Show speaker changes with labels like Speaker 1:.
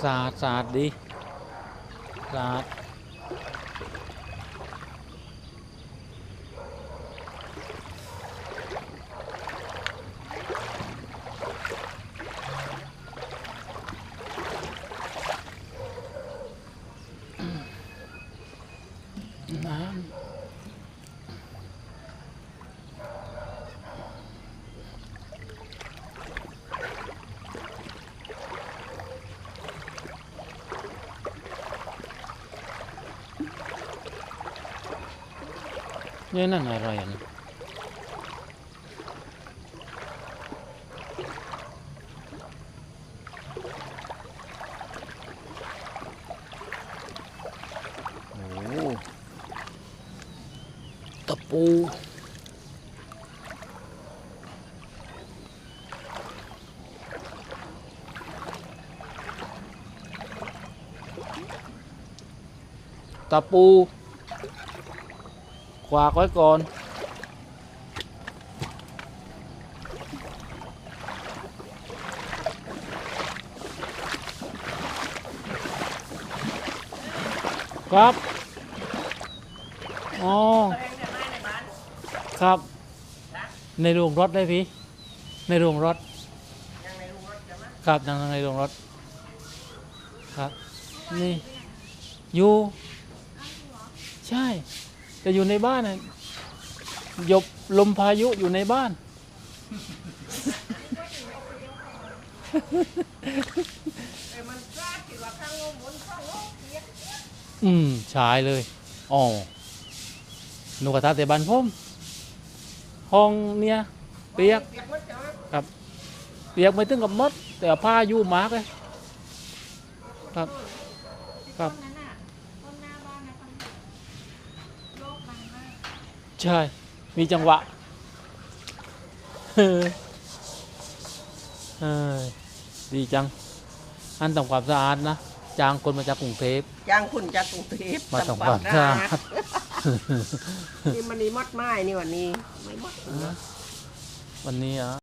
Speaker 1: สะอาดสะอาดดีสะอาดน้ำนี่นั่นอะไรอ่ะนะโอ้ตะปูตะปูขวากไว้ก่อนครับอ๋อครับในโรงรถได้พี่ในโรงรถครับนั่งในโรงรถครับนี่อยู่ใช่แต่อยู่ในบ้านน่ะหยบลมพายุอยู่ในบ้านใช่เลยอ๋อหนูกระทะแต่บ้านผมห้องเนี่ยเปียกครับเปียกไม่ถึงกับมดแต่พายุมากเลยครับครับใช่มีจังหวะดีจังอันทำความสะอาดนะจ้างคนมาจากกรุงเทพ
Speaker 2: จ้างคุณจากกรุงเทพ
Speaker 1: มาทำความสะอาด
Speaker 2: นี่มันนี่มดไม้นี่วันนี้ไม่มด
Speaker 1: วันนี้อ่ะ